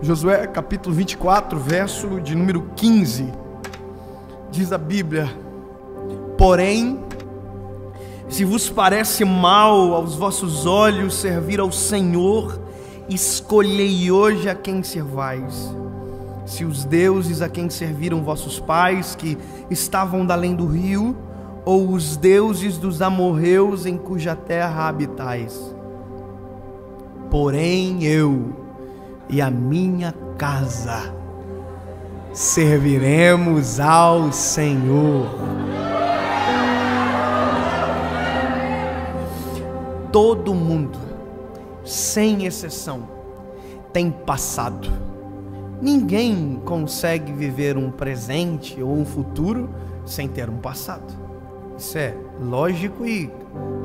Josué capítulo 24, verso de número 15, diz a Bíblia: porém, se vos parece mal aos vossos olhos servir ao Senhor, escolhei hoje a quem servais. Se os deuses a quem serviram vossos pais, que estavam da além do rio, ou os deuses dos amorreus em cuja terra habitais. Porém eu e a minha casa serviremos ao Senhor. Todo mundo, sem exceção, tem passado. Ninguém consegue viver um presente ou um futuro sem ter um passado. Isso é lógico e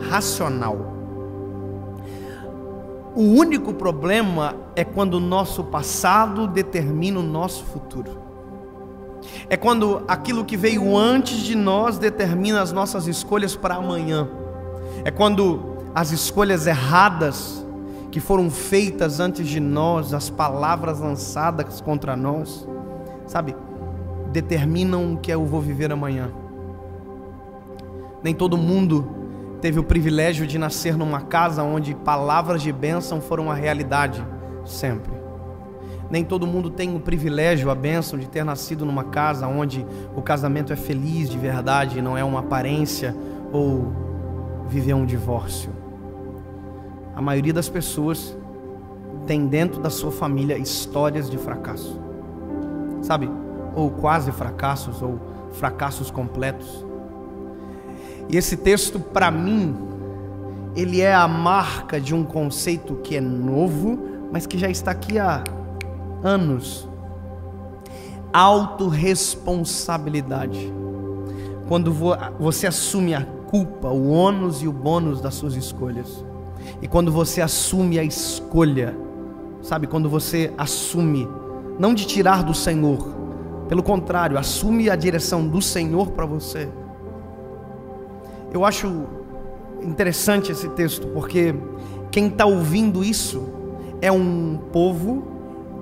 racional. O único problema é quando o nosso passado determina o nosso futuro. É quando aquilo que veio antes de nós determina as nossas escolhas para amanhã. É quando as escolhas erradas que foram feitas antes de nós, as palavras lançadas contra nós, sabe, determinam o que eu vou viver amanhã. Nem todo mundo teve o privilégio de nascer numa casa onde palavras de bênção foram a realidade sempre. Nem todo mundo tem o privilégio, a bênção de ter nascido numa casa onde o casamento é feliz de verdade e não é uma aparência, ou viver um divórcio. A maioria das pessoas tem dentro da sua família histórias de fracasso, sabe? Ou quase fracassos, ou fracassos completos. E esse texto, para mim, ele é a marca de um conceito que é novo, mas que já está aqui há anos. Autorresponsabilidade. Quando você assume a culpa, o ônus e o bônus das suas escolhas. E quando você assume a escolha, sabe, quando você assume, não de tirar do Senhor, pelo contrário, assume a direção do Senhor para você. Eu acho interessante esse texto, porque quem está ouvindo isso é um povo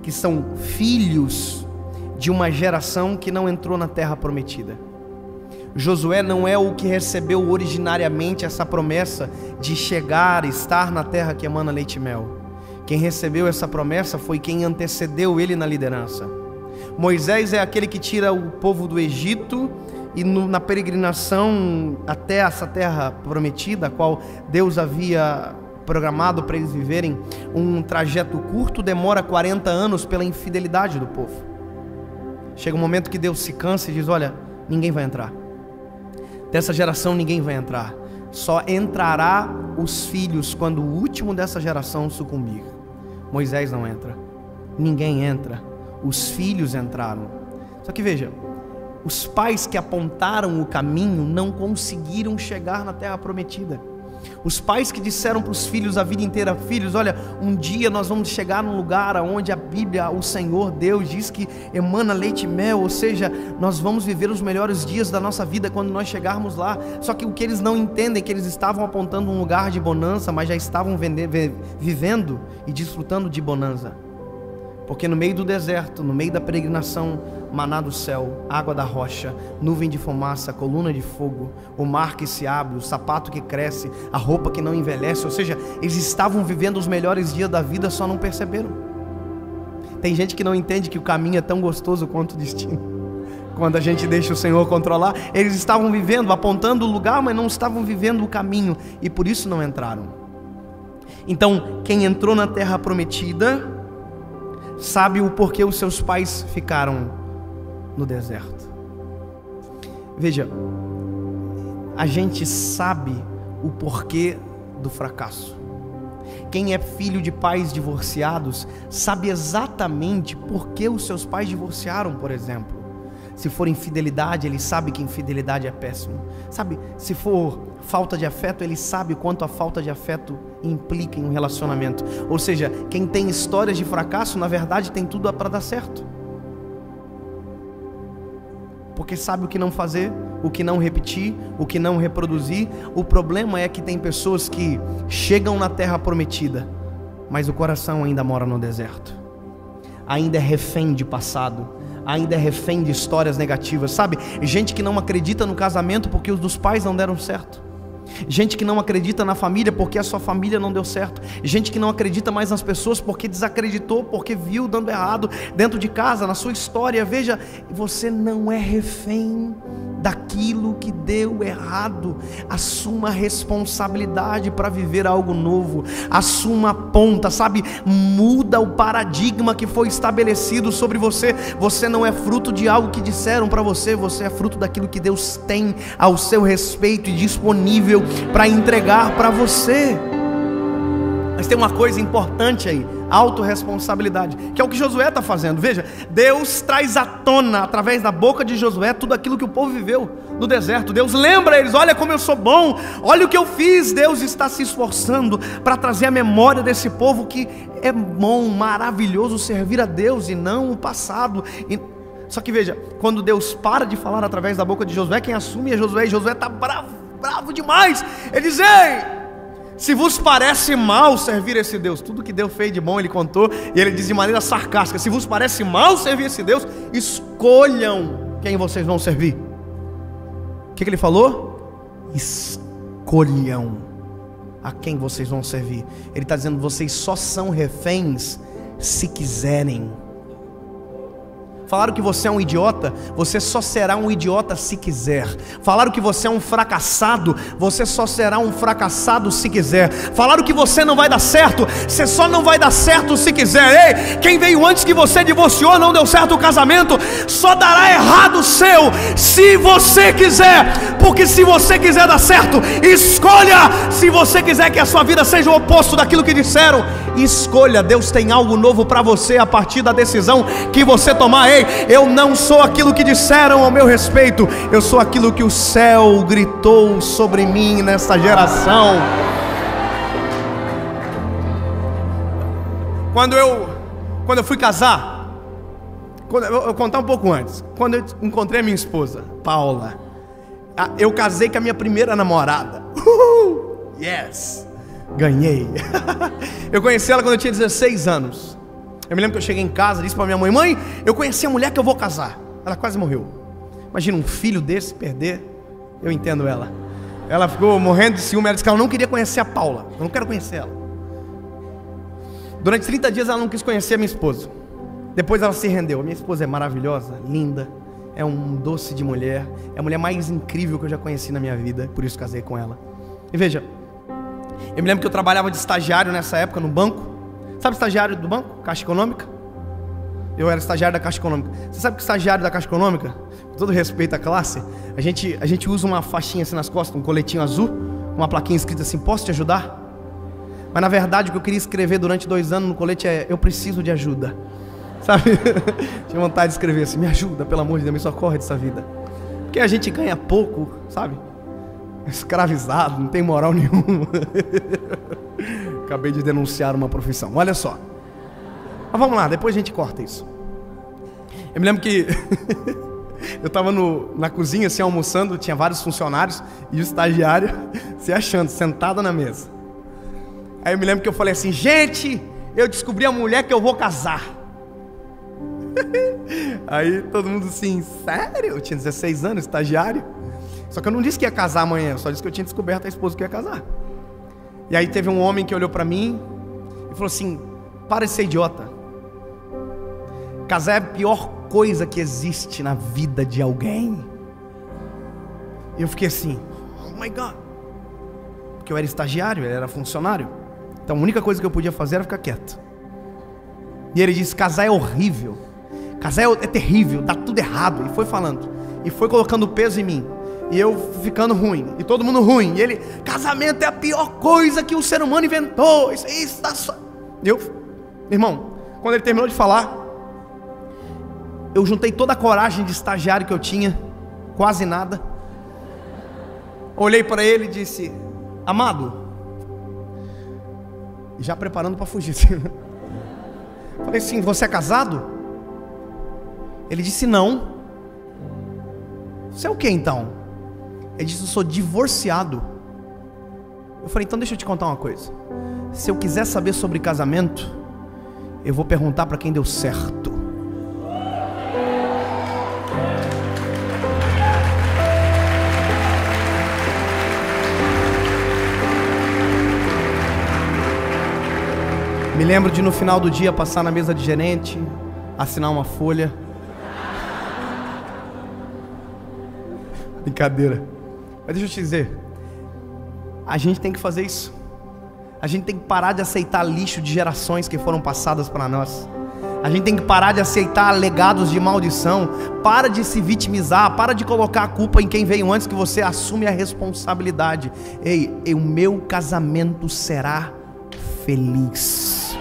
que são filhos de uma geração que não entrou na terra prometida. Josué não é o que recebeu originariamente essa promessa de chegar, estar na terra que emana leite e mel. Quem recebeu essa promessa foi quem antecedeu ele na liderança. Moisés é aquele que tira o povo do Egito e na peregrinação até essa terra prometida, a qual Deus havia programado para eles viverem, um trajeto curto, demora 40 anos pela infidelidade do povo. Chega um momento que Deus se cansa e diz: olha, ninguém vai entrar. Dessa geração ninguém vai entrar. Só entrará os filhos quando o último dessa geração sucumbir. Moisés não entra. Ninguém entra. Os filhos entraram. Só que veja, os pais que apontaram o caminho não conseguiram chegar na terra prometida. Os pais que disseram para os filhos a vida inteira: filhos, olha, um dia nós vamos chegar num lugar onde a Bíblia, o Senhor Deus diz que emana leite e mel, ou seja, nós vamos viver os melhores dias da nossa vida quando nós chegarmos lá. Só que o que eles não entendem é que eles estavam apontando um lugar de bonança, mas já estavam vivendo e desfrutando de bonança. Porque no meio do deserto, no meio da peregrinação, maná do céu, água da rocha, nuvem de fumaça, coluna de fogo, o mar que se abre, o sapato que cresce, a roupa que não envelhece, ou seja, eles estavam vivendo os melhores dias da vida, só não perceberam. Tem gente que não entende que o caminho é tão gostoso quanto o destino. Quando a gente deixa o Senhor controlar, eles estavam vivendo, apontando o lugar, mas não estavam vivendo o caminho, e por isso não entraram. Então, quem entrou na terra prometida sabe o porquê os seus pais ficaram no deserto. Veja, a gente sabe o porquê do fracasso. Quem é filho de pais divorciados sabe exatamente por que os seus pais divorciaram, por exemplo. Se for infidelidade, ele sabe que infidelidade é péssimo. Sabe, se for falta de afeto, ele sabe quanto a falta de afeto implica em um relacionamento. Ou seja, quem tem histórias de fracasso, na verdade, tem tudo para dar certo. Porque sabe o que não fazer, o que não repetir, o que não reproduzir. O problema é que tem pessoas que chegam na terra prometida, mas o coração ainda mora no deserto. ainda é refém de passado, ainda é refém de histórias negativas, sabe? Gente que não acredita no casamento porque os dos pais não deram certo. Gente que não acredita na família porque a sua família não deu certo. Gente que não acredita mais nas pessoas porque desacreditou, porque viu dando errado dentro de casa, na sua história. Veja, você não é refém daquilo que deu errado. Assuma a responsabilidade para viver algo novo. Assuma a ponta, sabe? Muda o paradigma que foi estabelecido sobre você. Você não é fruto de algo que disseram para você. Você é fruto daquilo que Deus tem ao seu respeito e disponível para entregar para você. Mas tem uma coisa importante aí: autorresponsabilidade, que é o que Josué está fazendo. Veja, Deus traz à tona, através da boca de Josué, tudo aquilo que o povo viveu no deserto. Deus lembra eles: olha como eu sou bom, olha o que eu fiz. Deus está se esforçando para trazer a memória desse povo que é bom, maravilhoso servir a Deus e não o passado. Só que veja, quando Deus para de falar através da boca de Josué, quem assume é Josué, e Josué está bravo demais. Ele diz: ei, se vos parece mal servir esse Deus, tudo que Deus fez de bom ele contou, e ele diz de maneira sarcástica: se vos parece mal servir esse Deus, escolham quem vocês vão servir. O que ele falou? Escolham a quem vocês vão servir. Ele está dizendo: vocês só são reféns se quiserem. Falaram que você é um idiota, você só será um idiota se quiser. Falaram que você é um fracassado, você só será um fracassado se quiser. Falaram que você não vai dar certo, você só não vai dar certo se quiser. Ei, quem veio antes que você divorciou, não deu certo o casamento, só dará errado o seu se você quiser. Porque se você quiser dar certo, escolha. Se você quiser que a sua vida seja o oposto daquilo que disseram, escolha. Deus tem algo novo para você a partir da decisão que você tomar. Ei, eu não sou aquilo que disseram ao meu respeito, eu sou aquilo que o céu gritou sobre mim nesta geração. Quando eu fui casar, eu vou contar um pouco antes. Quando eu encontrei a minha esposa, Paula, eu casei com a minha primeira namorada. Yes, ganhei. Eu conheci ela quando eu tinha 16 anos. Eu me lembro que eu cheguei em casa, disse para minha mãe: mãe, eu conheci a mulher que eu vou casar. Ela quase morreu. Imagina um filho desse perder. Eu entendo ela. Ela ficou morrendo de ciúme. Ela disse que ela não queria conhecer a Paula. Eu não quero conhecer ela. Durante 30 dias ela não quis conhecer a minha esposa. Depois ela se rendeu. A minha esposa é maravilhosa, linda, é um doce de mulher, é a mulher mais incrível que eu já conheci na minha vida. Por isso casei com ela. E veja, eu me lembro que eu trabalhava de estagiário nessa época no banco. Sabe estagiário do banco? Caixa Econômica? Eu era estagiário da Caixa Econômica. Você sabe que estagiário da Caixa Econômica, com todo respeito à classe, a gente usa uma faixinha assim nas costas, um coletinho azul, uma plaquinha escrita assim: posso te ajudar? Mas na verdade o que eu queria escrever durante 2 anos no colete é: eu preciso de ajuda. Sabe? Tinha vontade de escrever assim: me ajuda, pelo amor de Deus, me socorre dessa vida. Porque a gente ganha pouco, sabe? Escravizado, não tem moral nenhuma. Acabei de denunciar uma profissão, olha só. Mas vamos lá, depois a gente corta isso. Eu me lembro que eu estava na cozinha assim, almoçando, tinha vários funcionários e o estagiário se achando, sentado na mesa. Aí eu me lembro que eu falei assim: gente, eu descobri a mulher que eu vou casar. Aí todo mundo assim: sério? Eu tinha 16 anos, estagiário. Só que eu não disse que ia casar amanhã, eu só disse que eu tinha descoberto a esposa que ia casar. E aí teve um homem que olhou pra mim e falou assim: para de ser idiota. Casar é a pior coisa que existe na vida de alguém. E eu fiquei assim: oh my God. Porque eu era estagiário, ele era funcionário. Então a única coisa que eu podia fazer era ficar quieto. E ele disse: casar é horrível, casar é terrível, dá tudo errado. E foi falando, e foi colocando peso em mim. E eu ficando ruim, e todo mundo ruim. E ele: casamento é a pior coisa que o ser humano inventou. Isso tá só. Irmão, quando ele terminou de falar, eu juntei toda a coragem de estagiário que eu tinha, quase nada. Olhei para ele e disse: amado, já preparando para fugir. Falei assim: você é casado? Ele disse: não. Você é o que então? Ele disse: eu sou divorciado. Eu falei: então deixa eu te contar uma coisa. Se eu quiser saber sobre casamento, eu vou perguntar para quem deu certo. Me lembro de no final do dia passar na mesa de gerente, assinar uma folha. Brincadeira. Mas deixa eu te dizer, a gente tem que fazer isso. A gente tem que parar de aceitar lixo de gerações que foram passadas para nós. A gente tem que parar de aceitar legados de maldição. Para de se vitimizar, para de colocar a culpa em quem veio antes, que você assume a responsabilidade. Ei, o meu casamento será feliz.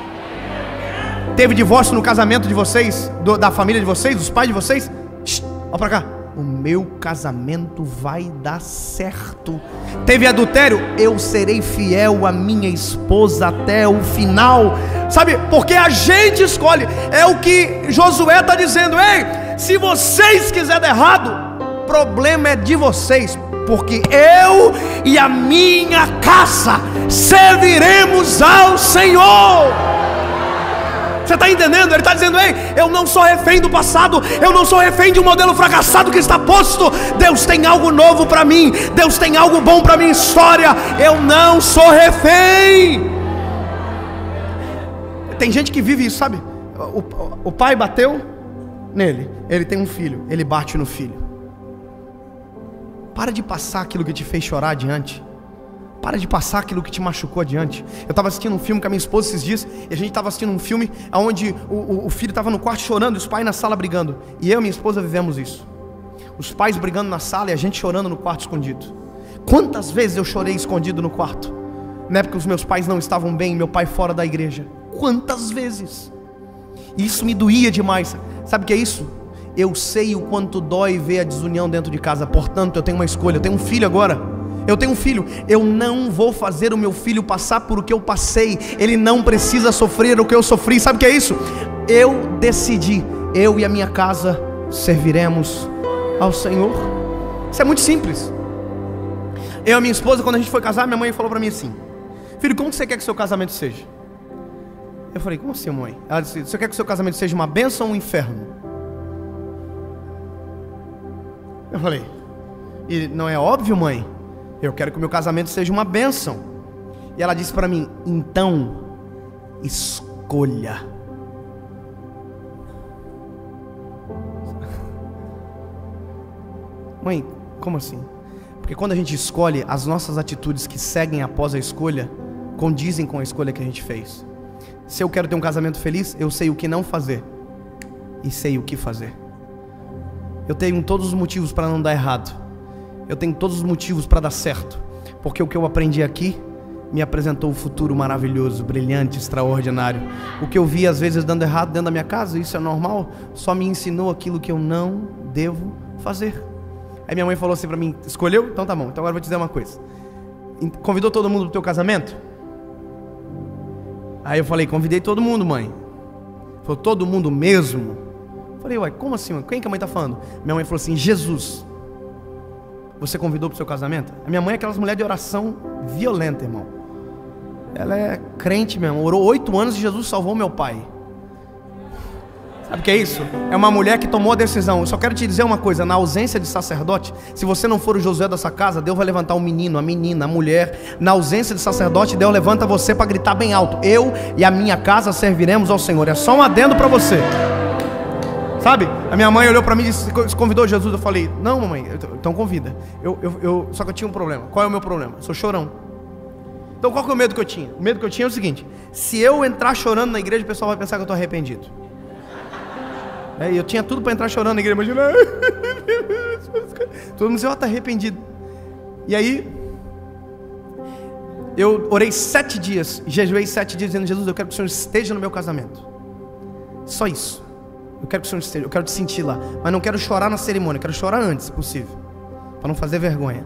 Teve divórcio no casamento de vocês, da família de vocês, dos pais de vocês? Olha pra cá. O meu casamento vai dar certo. Teve adultério? Eu serei fiel à minha esposa até o final. Sabe, porque a gente escolhe. É o que Josué está dizendo. Ei, se vocês quiserem dar errado, o problema é de vocês, porque eu e a minha casa serviremos ao Senhor. Você está entendendo? Ele está dizendo: ei, eu não sou refém do passado, eu não sou refém de um modelo fracassado que está posto. Deus tem algo novo para mim, Deus tem algo bom para minha história. Eu não sou refém. Tem gente que vive isso, sabe? O pai bateu nele, ele tem um filho, ele bate no filho. Para de passar aquilo que te fez chorar adiante. Para de passar aquilo que te machucou adiante. Eu estava assistindo um filme com a minha esposa esses dias, e a gente estava assistindo um filme onde o filho estava no quarto chorando e os pais na sala brigando. E eu e minha esposa vivemos isso. Os pais brigando na sala e a gente chorando no quarto escondido. Quantas vezes eu chorei escondido no quarto? Na época os meus pais não estavam bem, meu pai fora da igreja. Quantas vezes? E isso me doía demais. Sabe o que é isso? Eu sei o quanto dói ver a desunião dentro de casa. Portanto, eu tenho uma escolha. Eu tenho um filho agora. Eu tenho um filho, eu não vou fazer o meu filho passar por o que eu passei. Ele não precisa sofrer o que eu sofri. Sabe o que é isso? Eu decidi, eu e a minha casa serviremos ao Senhor. Isso é muito simples. Eu e a minha esposa, quando a gente foi casar, minha mãe falou para mim assim: filho, como você quer que seu casamento seja? Eu falei: como assim, mãe? Ela disse: você quer que seu casamento seja uma bênção ou um inferno? Eu falei: e não é óbvio, mãe? Eu quero que o meu casamento seja uma bênção. E ela disse para mim: então, escolha. Mãe, como assim? Porque quando a gente escolhe, as nossas atitudes que seguem após a escolha condizem com a escolha que a gente fez. Se eu quero ter um casamento feliz, eu sei o que não fazer e sei o que fazer. Eu tenho todos os motivos para não dar errado. Eu tenho todos os motivos para dar certo, porque o que eu aprendi aqui me apresentou um futuro maravilhoso, brilhante, extraordinário. O que eu vi às vezes dando errado dentro da minha casa, isso é normal, só me ensinou aquilo que eu não devo fazer. Aí minha mãe falou assim para mim: escolheu? Então tá bom, então agora eu vou te dizer uma coisa. Convidou todo mundo pro teu casamento? Aí eu falei: convidei todo mundo, mãe. Falou: todo mundo mesmo? Eu falei: uai, como assim, mãe? Quem que a mãe tá falando? Minha mãe falou assim: Jesus. Você convidou para o seu casamento? A minha mãe é aquelas mulheres de oração violenta, irmão. Ela é crente mesmo. Orou 8 anos e Jesus salvou meu pai. Sabe o que é isso? É uma mulher que tomou a decisão. Eu só quero te dizer uma coisa: na ausência de sacerdote, se você não for o Josué dessa casa, Deus vai levantar um menino, a menina, a mulher. Na ausência de sacerdote, Deus levanta você para gritar bem alto: eu e a minha casa serviremos ao Senhor. É só um adendo para você. Sabe? A minha mãe olhou para mim e disse: convidou Jesus? Eu falei: não, mamãe, então convida. Só que eu tinha um problema. Qual é o meu problema? Eu sou chorão. Então qual que é o medo que eu tinha? O medo que eu tinha é o seguinte: se eu entrar chorando na igreja, o pessoal vai pensar que eu estou arrependido. Eu tinha tudo para entrar chorando na igreja, imagina. Todo mundo dizia: ó, está arrependido. E aí eu orei 7 dias, jejuei 7 dias dizendo: Jesus, eu quero que o Senhor esteja no meu casamento. Só isso. Eu quero que o Senhor esteja, eu quero te sentir lá. Mas não quero chorar na cerimônia, eu quero chorar antes, se possível, para não fazer vergonha.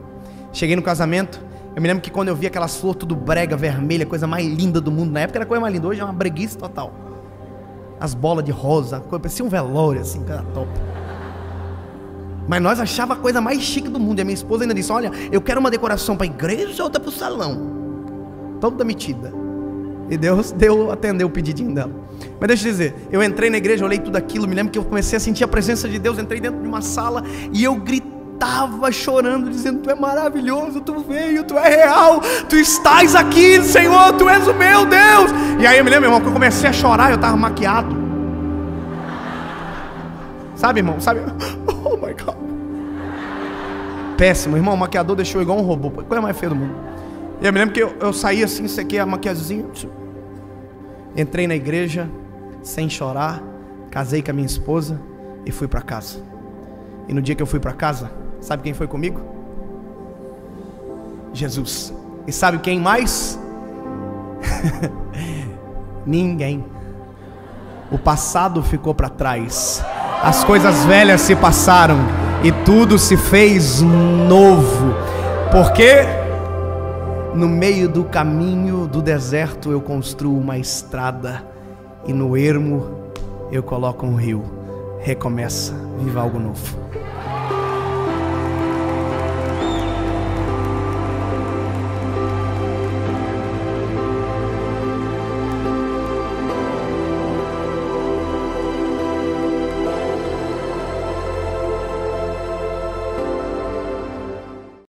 Cheguei no casamento, eu me lembro que quando eu vi aquelas flores tudo brega, vermelha, coisa mais linda do mundo. Na época era a coisa mais linda, hoje é uma breguice total. As bolas de rosa, parecia um velório assim, coisa top. Mas nós achava a coisa mais chique do mundo. E a minha esposa ainda disse: olha, eu quero uma decoração para a igreja ou outra para o salão. Toda metida. E Deus atendeu o pedidinho dela. Mas deixa eu dizer, eu entrei na igreja, olhei tudo aquilo, me lembro que eu comecei a sentir a presença de Deus, entrei dentro de uma sala e eu gritava chorando, dizendo: Tu é maravilhoso, Tu veio, Tu é real, Tu estás aqui, Senhor, Tu és o meu Deus. E aí eu me lembro, irmão, que eu comecei a chorar, eu estava maquiado. Sabe, irmão, sabe? Oh my God. Péssimo, irmão, o maquiador deixou igual um robô, coisa mais feia do mundo. E eu me lembro que eu saí assim, sequei a maquiagemzinha, entrei na igreja sem chorar, casei com a minha esposa e fui para casa. E no dia que eu fui para casa, sabe quem foi comigo? Jesus. E sabe quem mais? Ninguém. O passado ficou para trás, as coisas velhas se passaram e tudo se fez novo. Porque no meio do caminho do deserto eu construo uma estrada, e no ermo eu coloco um rio. Recomeça, viva algo novo.